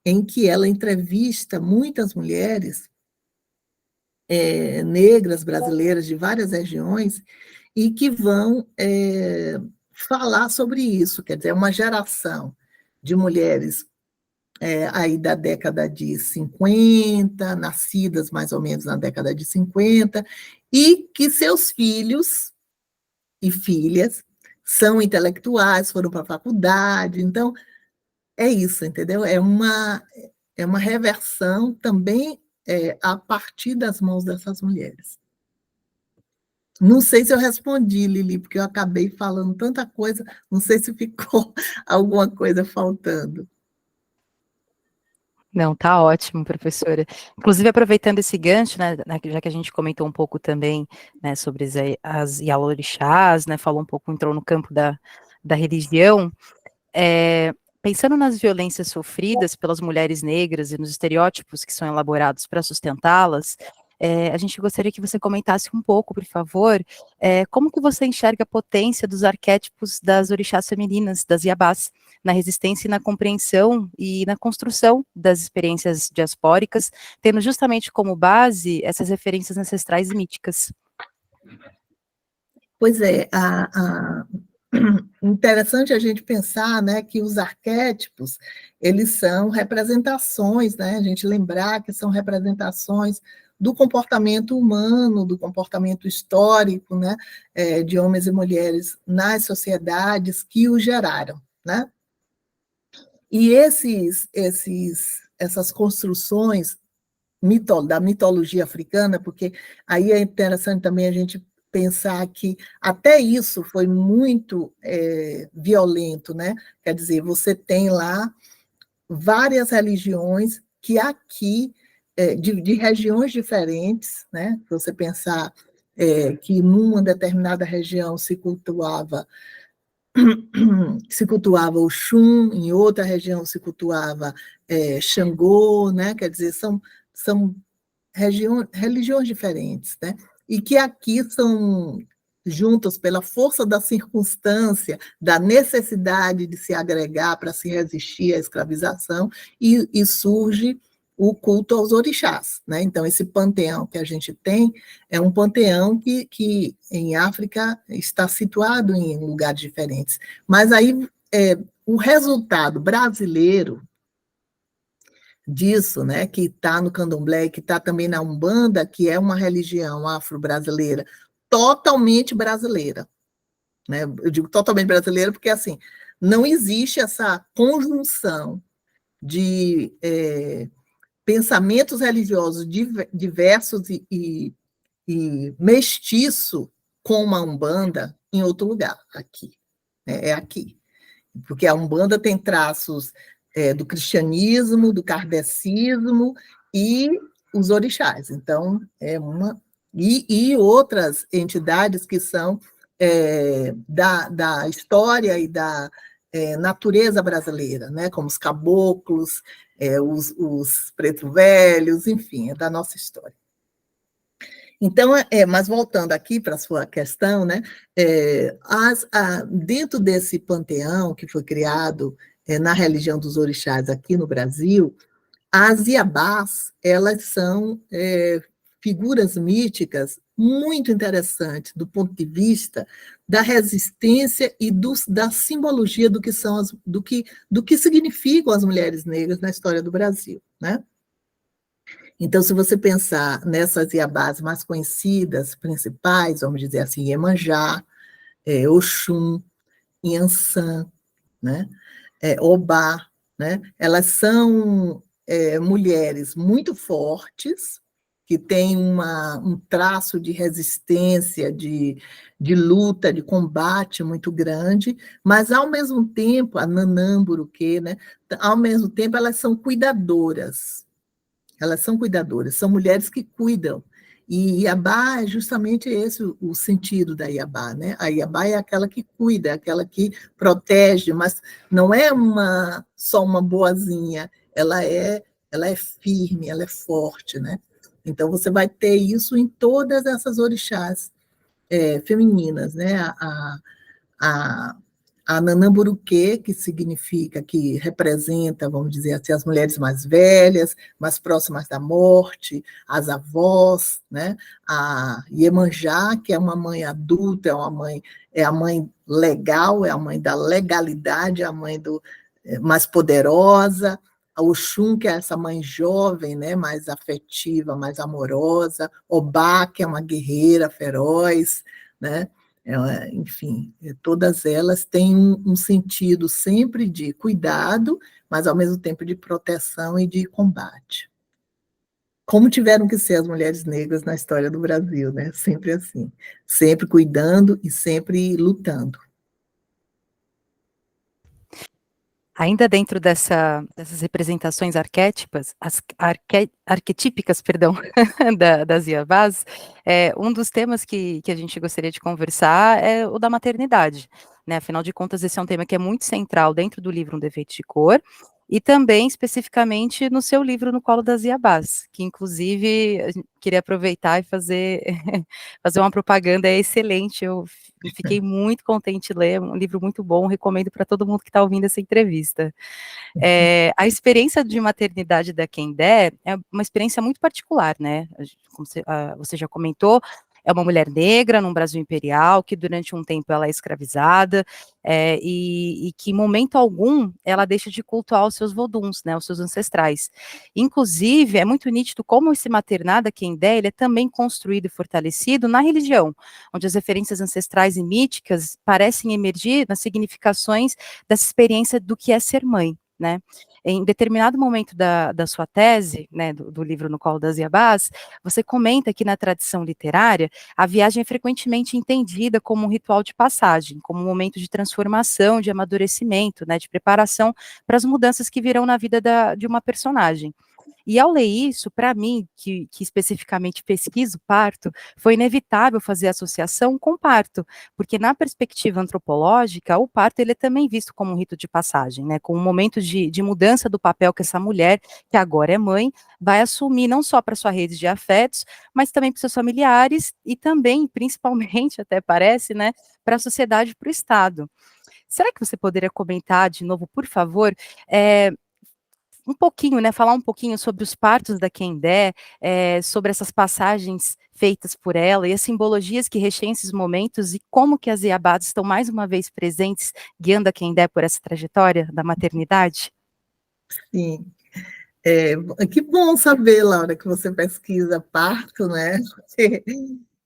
em que ela entrevista muitas mulheres negras brasileiras de várias regiões e que vão falar sobre isso, quer dizer, uma geração de mulheres aí da década de 50, nascidas mais ou menos na década de 50, e que seus filhos e filhas são intelectuais, foram para a faculdade, então é isso, entendeu? É uma reversão também a partir das mãos dessas mulheres. Não sei se eu respondi, Lili, porque eu acabei falando tanta coisa, não sei se ficou alguma coisa faltando. Não, tá ótimo, professora. Inclusive, aproveitando esse gancho, né, já que a gente comentou um pouco também, né, sobre as Yaorixás, né, falou um pouco, entrou no campo da religião, pensando nas violências sofridas pelas mulheres negras e nos estereótipos que são elaborados para sustentá-las, a gente gostaria que você comentasse um pouco, por favor, como que você enxerga a potência dos arquétipos das orixás femininas, das Iabás, na resistência e na compreensão e na construção das experiências diaspóricas, tendo justamente como base essas referências ancestrais e míticas. Pois é, interessante a gente pensar, né, que os arquétipos, eles são representações, né, a gente lembrar que são representações do comportamento humano, do comportamento histórico, né, de homens e mulheres nas sociedades que o geraram, né? E essas construções da mitologia africana, porque aí é interessante também a gente pensar que até isso foi muito violento, né? Quer dizer, você tem lá várias religiões que aqui, de regiões diferentes, né? Se você pensar que numa determinada região se cultuava Oxum, em outra região se cultuava Xangô, né? Quer dizer, são religiões diferentes, né? E que aqui são juntas pela força da circunstância, da necessidade de se agregar para se resistir à escravização, e surge o culto aos orixás, né? Então, esse panteão que a gente tem é um panteão que em África está situado em lugares diferentes. Mas aí, o resultado brasileiro disso, né, que está no candomblé, que está também na Umbanda, que é uma religião afro-brasileira, totalmente brasileira, né? Eu digo totalmente brasileira porque, assim, não existe essa conjunção de pensamentos religiosos diversos e mestiço com a Umbanda em outro lugar, aqui, né? É aqui. Porque a Umbanda tem traços do cristianismo, do kardecismo e os orixás. Então, é uma... E outras entidades que são da história e da natureza brasileira, né? Como os caboclos, os preto velhos, enfim, é da nossa história. Então, mas voltando aqui para a sua questão, né, dentro desse panteão que foi criado na religião dos orixás aqui no Brasil, as iabás, elas são figuras míticas muito interessantes do ponto de vista da resistência e da simbologia do que significam as mulheres negras na história do Brasil, né? Então, se você pensar nessas iabás mais conhecidas, principais, vamos dizer assim, Iemanjá, Oxum, Inhansã, né? Obá, né? Elas são mulheres muito fortes, que têm um traço de resistência, de luta, de combate muito grande, mas, ao mesmo tempo, a Nanã-Buruquê, né? Ao mesmo tempo, elas são cuidadoras. Elas são cuidadoras, são mulheres que cuidam. E Iabá é justamente esse o sentido da Iabá, né? A Iabá é aquela que cuida, aquela que protege, mas não é só uma boazinha, ela é firme, ela é forte, né? Então, você vai ter isso em todas essas orixás femininas, né? A Nanã-Buruquê, que significa, que representa, vamos dizer assim, as mulheres mais velhas, mais próximas da morte, as avós, né? A Iemanjá, que é uma mãe adulta, é a mãe legal, é a mãe da legalidade, é a mãe mais poderosa. A Oxum, que é essa mãe jovem, né? Mais afetiva, mais amorosa. Obá, que é uma guerreira feroz, né? Enfim, todas elas têm um sentido sempre de cuidado, mas ao mesmo tempo de proteção e de combate. Como tiveram que ser as mulheres negras na história do Brasil, né? Sempre assim, sempre cuidando e sempre lutando. Ainda dentro dessas representações arquetípicas, perdão, das Iabás, um dos temas que a gente gostaria de conversar é o da maternidade, né? Afinal de contas, esse é um tema que é muito central dentro do livro Um Defeito de Cor, e também especificamente no seu livro No Colo das Iabás, que inclusive a gente queria aproveitar e fazer uma propaganda, é excelente, eu fiquei muito contente de ler, um livro muito bom, recomendo para todo mundo que está ouvindo essa entrevista. A experiência de maternidade da Kendé é uma experiência muito particular, né? Como você já comentou, é uma mulher negra num Brasil imperial, que durante um tempo ela é escravizada, e que em momento algum ela deixa de cultuar os seus voduns, né, os seus ancestrais. Inclusive, é muito nítido como esse maternar da Kendé, ele é também construído e fortalecido na religião, onde as referências ancestrais e míticas parecem emergir nas significações dessa experiência do que é ser mãe, né? Em determinado momento da sua tese, né, do livro No Colo das Iabás, você comenta que na tradição literária, a viagem é frequentemente entendida como um ritual de passagem, como um momento de transformação, de amadurecimento, né, de preparação para as mudanças que virão na vida de uma personagem. E ao ler isso, para mim, que especificamente pesquiso parto, foi inevitável fazer associação com parto, porque na perspectiva antropológica, o parto ele é também visto como um rito de passagem, né, com um momento de mudança do papel que essa mulher, que agora é mãe, vai assumir não só para sua rede de afetos, mas também para seus familiares e também, principalmente, até parece, né, para a sociedade e para o Estado. Será que você poderia comentar de novo, por favor, um pouquinho, né, falar um pouquinho sobre os partos da Kendé, sobre essas passagens feitas por ela e as simbologias que recheiam esses momentos e como que as Iabadas estão mais uma vez presentes, guiando a Kendé por essa trajetória da maternidade? Sim. Que bom saber, Laura, que você pesquisa parto, né?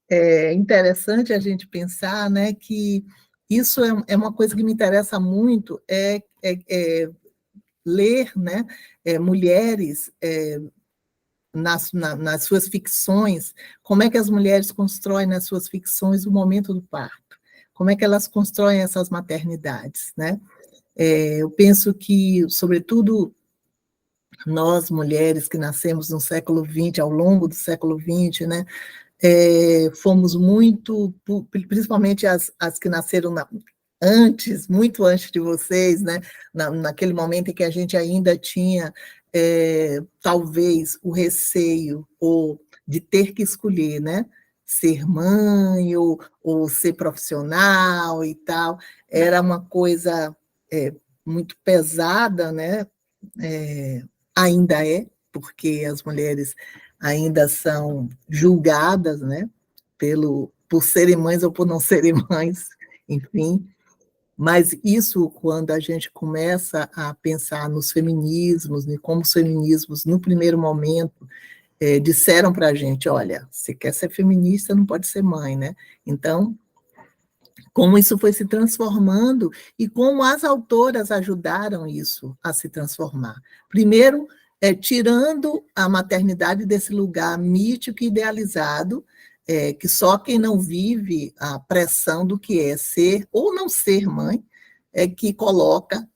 É interessante a gente pensar, né, que isso é uma coisa que me interessa muito, ler, né, mulheres nas suas ficções, como é que as mulheres constroem nas suas ficções o momento do parto, como é que elas constroem essas maternidades, né? Eu penso que, sobretudo, nós, mulheres que nascemos no século XX, ao longo do século XX, né, fomos muito, principalmente as que nasceram antes, muito antes de vocês, né, naquele momento em que a gente ainda tinha, talvez, o receio de ter que escolher, né, ser mãe ou ser profissional e tal, era uma coisa muito pesada, né, ainda porque as mulheres ainda são julgadas, né, por serem mães ou por não serem mães, enfim. Mas isso, quando a gente começa a pensar nos feminismos, e como os feminismos, no primeiro momento, disseram para a gente, olha, se quer ser feminista, não pode ser mãe, né? Então, como isso foi se transformando e como as autoras ajudaram isso a se transformar. Primeiro, tirando a maternidade desse lugar mítico e idealizado, que só quem não vive a pressão do que é ser ou não ser mãe é que coloca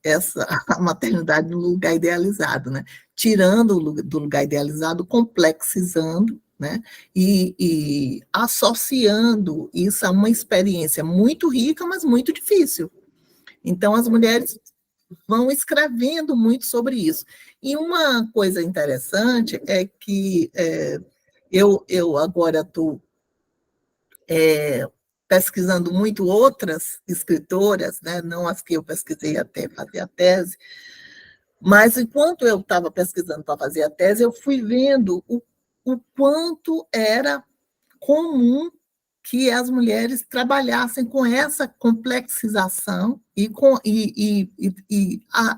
a maternidade no lugar idealizado, né? Tirando do lugar idealizado, complexizando, né? E associando isso a uma experiência muito rica, mas muito difícil. Então, as mulheres vão escrevendo muito sobre isso. E uma coisa interessante é que eu agora estou pesquisando muito outras escritoras, né? Não as que eu pesquisei até fazer a tese, mas enquanto eu estava pesquisando para fazer a tese, eu fui vendo o quanto era comum que as mulheres trabalhassem com essa complexização e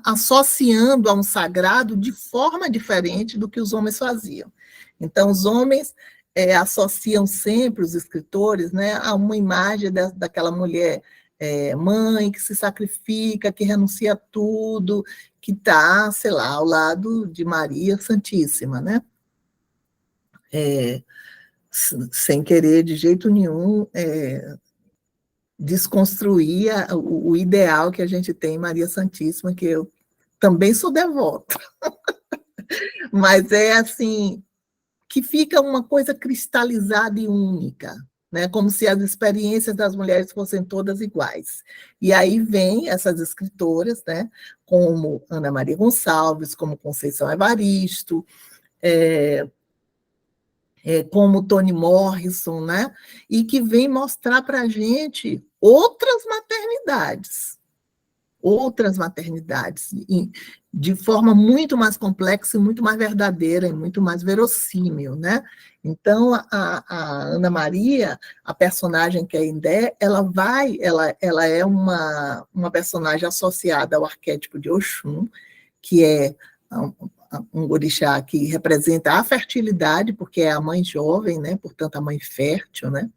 associando a um sagrado de forma diferente do que os homens faziam. Então, os homens associam sempre, os escritores, né, a uma imagem daquela mulher mãe que se sacrifica, que renuncia a tudo, que está, sei lá, ao lado de Maria Santíssima, né? Sem querer de jeito nenhum desconstruir o ideal que a gente tem em Maria Santíssima, que eu também sou devota, mas é assim, que fica uma coisa cristalizada e única, né? Como se as experiências das mulheres fossem todas iguais. E aí vem essas escritoras, né? Como Ana Maria Gonçalves, como Conceição Evaristo, como Toni Morrison, né? E que vem mostrar para a gente outras maternidades, de forma muito mais complexa e muito mais verdadeira e muito mais verossímil, né? Então, a Ana Maria, a personagem que é Indé, ela é uma personagem associada ao arquétipo de Oxum, que é um orixá que representa a fertilidade, porque é a mãe jovem, né? Portanto, a mãe fértil, né?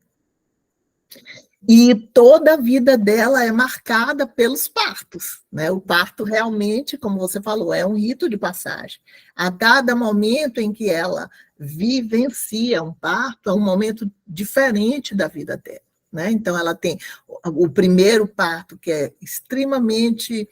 E toda a vida dela é marcada pelos partos, né? O parto realmente, como você falou, é um rito de passagem. A cada momento em que ela vivencia um parto, é um momento diferente da vida dela, né? Então, ela tem o primeiro parto, que é extremamente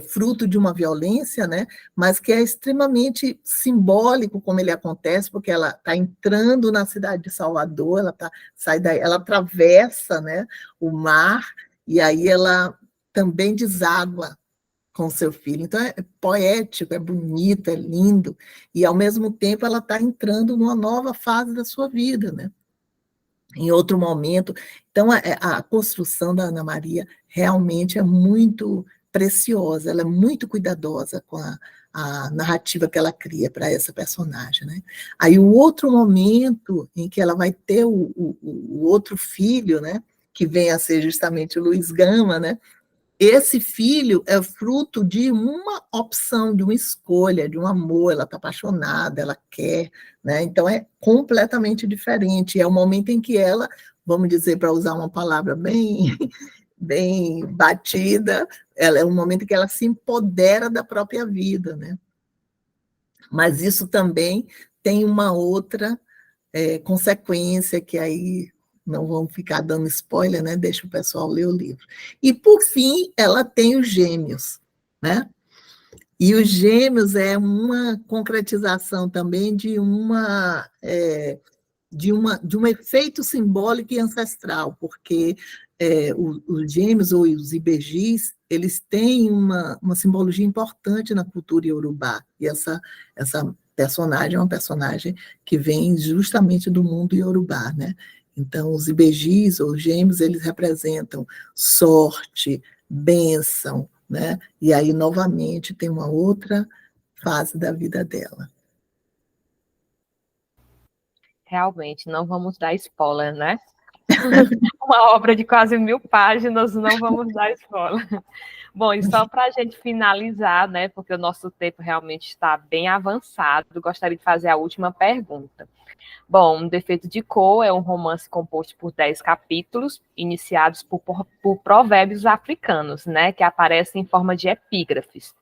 fruto de uma violência, né? Mas que é extremamente simbólico como ele acontece, porque ela está entrando na cidade de Salvador, sai daí, ela atravessa, né, o mar, e aí ela também deságua com seu filho. Então é poético, é bonito, é lindo, e ao mesmo tempo ela está entrando numa nova fase da sua vida, né? Em outro momento. Então a construção da Ana Maria realmente é muito preciosa, ela é muito cuidadosa com a narrativa que ela cria para essa personagem, né? Aí o outro momento em que ela vai ter o outro filho, né, que vem a ser justamente o Luiz Gama, né? Esse filho é fruto de uma opção, de uma escolha, de um amor, ela está apaixonada, ela quer, né? Então é completamente diferente, é o momento em que ela, vamos dizer, para usar uma palavra bem, bem batida, ela é um momento em que ela se empodera da própria vida, né? Mas isso também tem uma outra consequência que aí não vamos ficar dando spoiler, né? Deixa o pessoal ler o livro. E, por fim, ela tem os gêmeos, né? E os gêmeos é uma concretização também de de um efeito simbólico e ancestral, porque os gêmeos ou os ibejis, eles têm uma simbologia importante na cultura iorubá, e essa personagem é uma personagem que vem justamente do mundo iorubá, né? Então, os ibejis ou gêmeos, eles representam sorte, bênção, né? E aí, novamente, tem uma outra fase da vida dela. Realmente, não vamos dar spoiler, né? Uma obra de quase 1000 páginas, não vamos dar spoiler. Bom, e só para a gente finalizar, né, porque o nosso tempo realmente está bem avançado, gostaria de fazer a última pergunta. Bom, Um Defeito de Cor é um romance composto por 10 capítulos, iniciados por provérbios africanos, né, que aparecem em forma de epígrafes.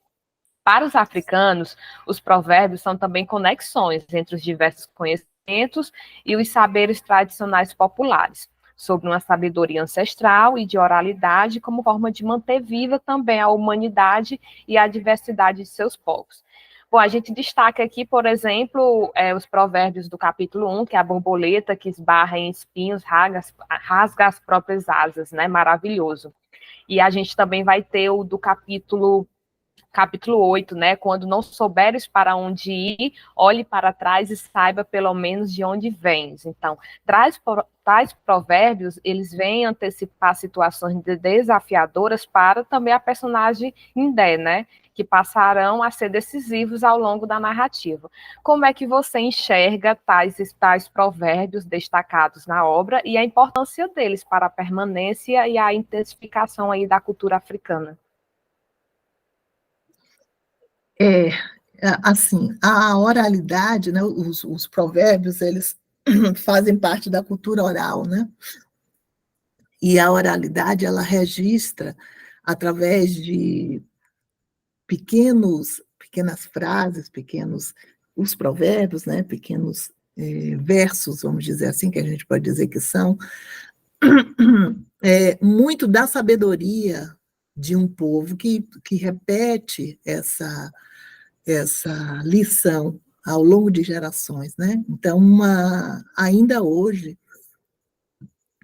Para os africanos, os provérbios são também conexões entre os diversos conhecimentos e os saberes tradicionais populares, sobre uma sabedoria ancestral e de oralidade como forma de manter viva também a humanidade e a diversidade de seus povos. Bom, a gente destaca aqui, por exemplo, os provérbios do capítulo 1, que é a borboleta que esbarra em espinhos, rasga as próprias asas, né? Maravilhoso. E a gente também vai ter o do capítulo 8, né? Quando não souberes para onde ir, olhe para trás e saiba pelo menos de onde vens. Então, tais provérbios, eles vêm antecipar situações desafiadoras para também a personagem Indé, né? Que passarão a ser decisivos ao longo da narrativa. Como é que você enxerga tais provérbios destacados na obra e a importância deles para a permanência e a intensificação aí da cultura africana? Assim, a oralidade, né, os provérbios, eles fazem parte da cultura oral, né? E a oralidade, ela registra através de pequenas frases, os provérbios, né, pequenos versos, vamos dizer assim, que a gente pode dizer que são, muito da sabedoria de um povo que repete essa lição ao longo de gerações, né? Então, ainda hoje,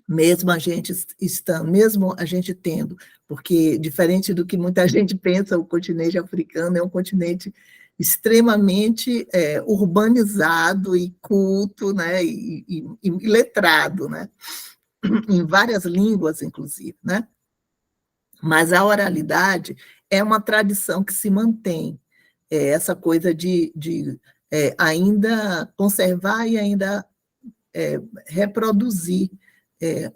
mesmo a gente tendo, porque diferente do que muita gente pensa, o continente africano é um continente extremamente urbanizado e culto, né? E letrado, né? Em várias línguas, inclusive, né? Mas a oralidade é uma tradição que se mantém, essa coisa de ainda conservar e ainda reproduzir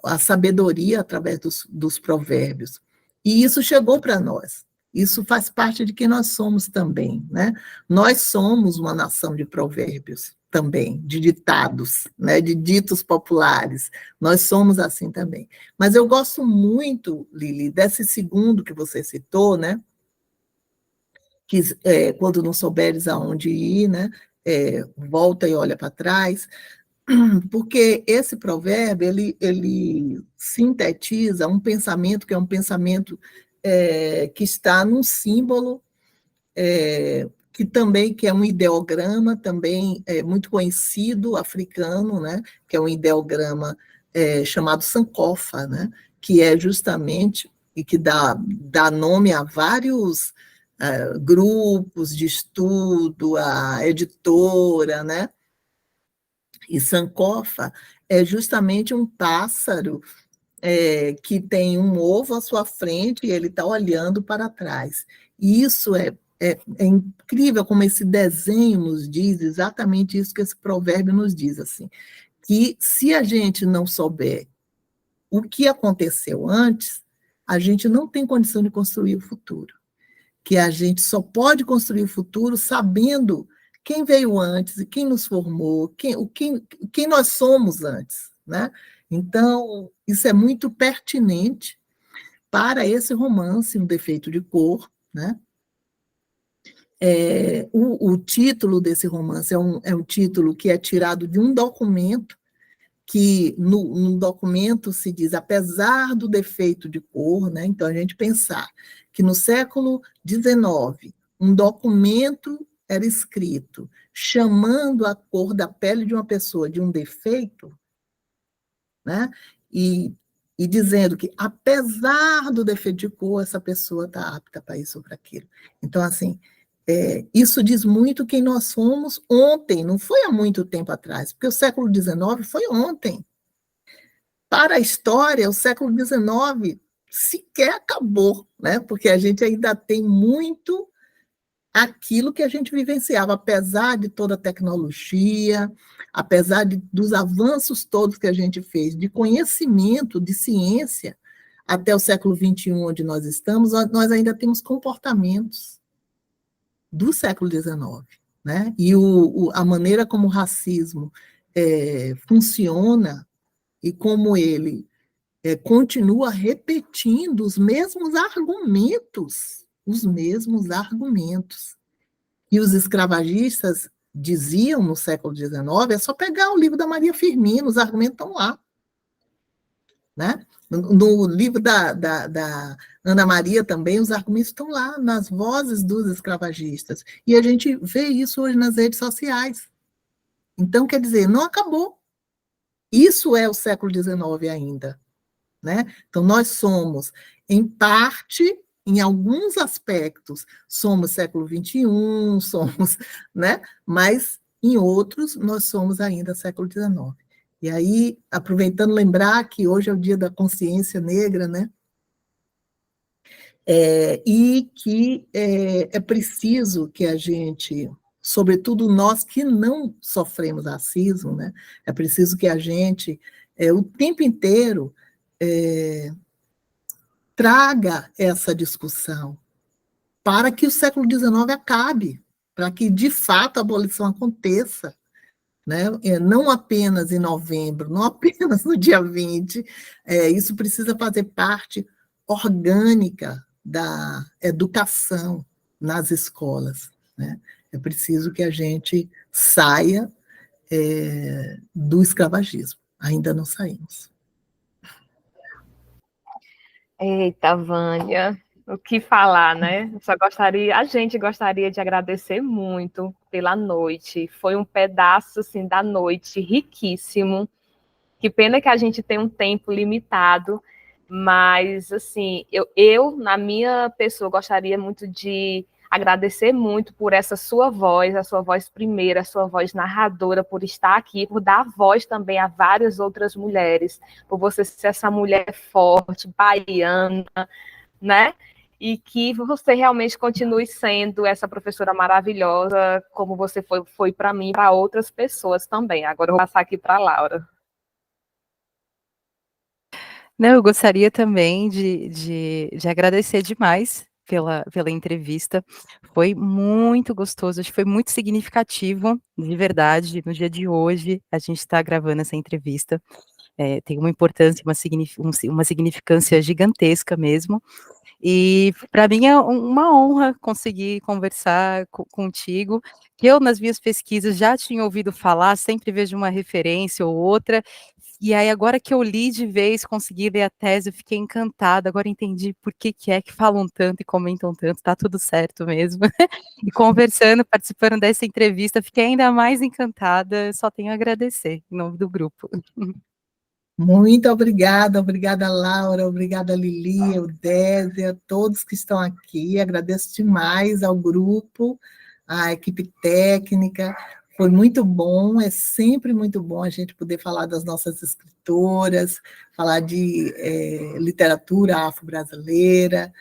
a sabedoria através dos provérbios. E isso chegou para nós. Isso faz parte de quem nós somos também, né? Nós somos uma nação de provérbios também, de ditados, né? De ditos populares. Nós somos assim também. Mas eu gosto muito, Lili, desse segundo que você citou, né? Que quando não souberes aonde ir, né? Volta e olha para trás, porque esse provérbio, ele sintetiza um pensamento que é um pensamento que está num símbolo que é um ideograma também muito conhecido, africano, né? Que é um ideograma chamado Sankofa, né? Que é justamente, e que dá nome a vários grupos de estudo, a editora, né? E Sankofa é justamente um pássaro que tem um ovo à sua frente e ele está olhando para trás. E isso é incrível como esse desenho nos diz exatamente isso que esse provérbio nos diz, assim, que se a gente não souber o que aconteceu antes, a gente não tem condição de construir o futuro. Que a gente só pode construir o futuro sabendo quem veio antes e quem nos formou, quem nós somos antes, né? Então, isso é muito pertinente para esse romance, Um Defeito de Cor, né? O título desse romance é um título que é tirado de um documento, que no documento se diz, apesar do defeito de cor, né? Então, a gente pensar que no século XIX, um documento era escrito chamando a cor da pele de uma pessoa de um defeito, né? E dizendo que, apesar do defeito de cor, essa pessoa está apta para isso ou para aquilo. Então, assim, isso diz muito quem nós somos ontem, não foi há muito tempo atrás, porque o século XIX foi ontem. Para a história, o século XIX sequer acabou, né? Porque a gente ainda tem muito aquilo que a gente vivenciava, apesar de toda a tecnologia, apesar dos avanços todos que a gente fez, de conhecimento, de ciência, até o século XXI, onde nós estamos, nós ainda temos comportamentos do século XIX, né? E a maneira como o racismo funciona e como ele continua repetindo os mesmos argumentos, E os escravagistas diziam no século XIX, é só pegar o livro da Maria Firmina, os argumentos estão lá. Né? No livro da Ana Maria também, os argumentos estão lá, nas vozes dos escravagistas. E a gente vê isso hoje nas redes sociais. Então, quer dizer, não acabou. Isso é o século XIX ainda. Né? Então, nós somos, em parte, em alguns aspectos, somos século XXI, somos, né? Mas, em outros, nós somos ainda século XIX. E aí, aproveitando lembrar que hoje é o dia da consciência negra, né? E que é preciso que a gente, sobretudo nós que não sofremos racismo, né? É preciso que a gente, o tempo inteiro, traga essa discussão para que o século XIX acabe, para que, de fato, a abolição aconteça, né? Não apenas em novembro, não apenas no dia 20, isso precisa fazer parte orgânica da educação nas escolas, né? É preciso que a gente saia do escravagismo. Ainda não saímos. Eita, Vânia, o que falar, né? A gente gostaria de agradecer muito pela noite. Foi um pedaço assim da noite riquíssimo. Que pena que a gente tem um tempo limitado, mas assim, eu na minha pessoa gostaria muito de agradecer muito por essa sua voz, a sua voz primeira, a sua voz narradora, por estar aqui, por dar voz também a várias outras mulheres, por você ser essa mulher forte, baiana, né? E que você realmente continue sendo essa professora maravilhosa, como você foi para mim e para outras pessoas também. Agora eu vou passar aqui para a Laura. Não, eu gostaria também de agradecer demais pela entrevista. Foi muito gostoso, acho que foi muito significativo, de verdade, no dia de hoje, a gente está gravando essa entrevista. Tem uma importância, uma significância gigantesca mesmo. E para mim é uma honra conseguir conversar contigo, que eu nas minhas pesquisas já tinha ouvido falar, sempre vejo uma referência ou outra, E aí, agora que eu li de vez, consegui ler a tese, eu fiquei encantada, agora entendi por que é que falam tanto e comentam tanto, tá tudo certo mesmo. E conversando, participando dessa entrevista, fiquei ainda mais encantada, só tenho a agradecer em nome do grupo. Muito obrigada, Laura, obrigada, Lili, Eudésia, todos que estão aqui, agradeço demais ao grupo, à equipe técnica, foi muito bom, é sempre muito bom a gente poder falar das nossas escritoras, falar de literatura afro-brasileira,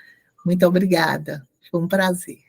muito obrigada, foi um prazer.